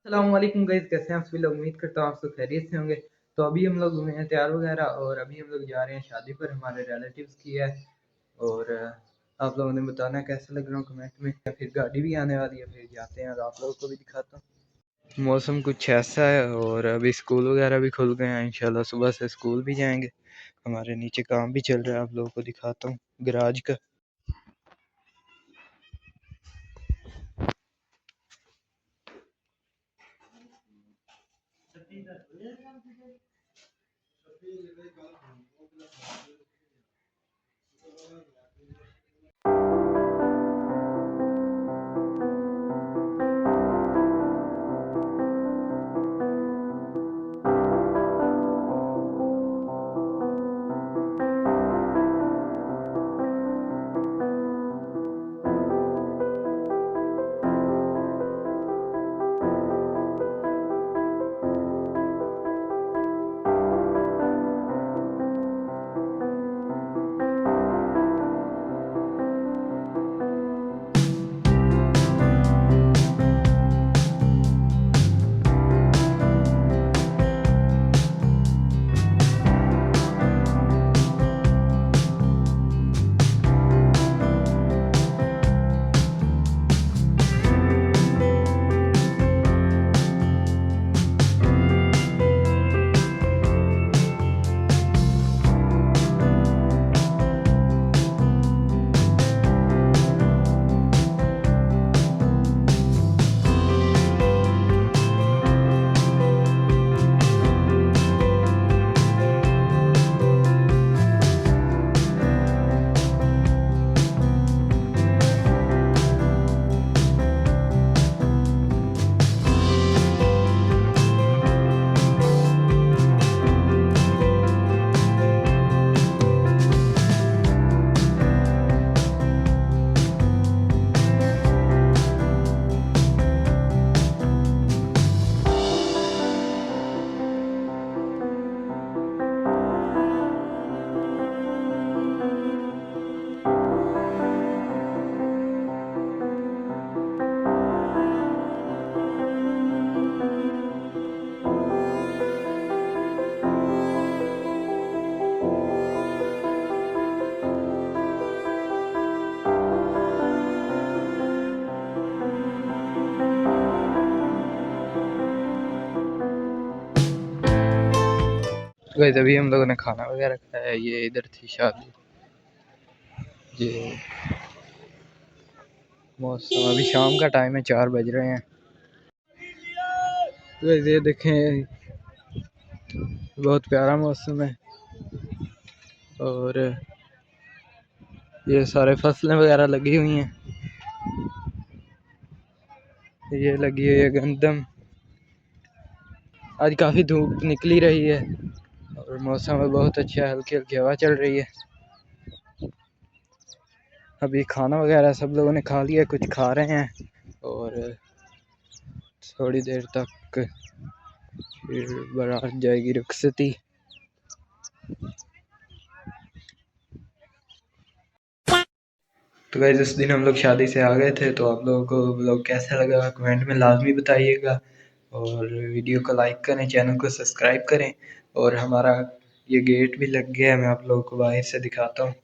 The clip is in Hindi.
अस्सलाम वालेकुम गाइस, कैसे हैं आप सभी लोग। उम्मीद करता हूँ आप सब खैरियत से होंगे। तो अभी हम लोग हुए हैं तैयार वगैरह और अभी हम लोग जा रहे हैं शादी पर, हमारे रिलेटिव्स की है। और आप लोगों ने बताना है कैसा लग रहा हूँ कमेंट में। या फिर गाड़ी भी आने वाली है, फिर जाते हैं और आप लोगों को भी दिखाता हूँ। मौसम कुछ ऐसा है और अभी स्कूल वगैरह भी खुल गए हैं, इंशाल्लाह सुबह से स्कूल भी जाएंगे। हमारे नीचे काम भी चल रहा है, आप लोगों को दिखाता हूँ गराज का। गाइस अभी हम लोगों ने खाना वगैरह खाया है, ये इधर थी शादी। ये मौसम अभी शाम का टाइम है, 4 बज रहे हैं। तो ये देखें बहुत प्यारा मौसम है और ये सारे फसलें वगैरह लगी हुई हैं। ये लगी हुई है गंदम। आज काफ़ी धूप निकली रही है और मौसम बहुत अच्छा है, हल्की हल्की हवा चल रही है। अभी खाना वगैरह सब लोगों ने खा लिया, कुछ खा रहे हैं और थोड़ी देर तक फिर बारात जाएगी रुखसती। तो गाइस इस दिन हम लोग शादी से आ गए थे। तो आप लोगों को व्लॉग कैसा लगा कमेंट में लाजमी बताइएगा और वीडियो को लाइक करें, चैनल को सब्सक्राइब करें। और हमारा ये गेट भी लग गया है, मैं आप लोगों को बाहर से दिखाता हूँ।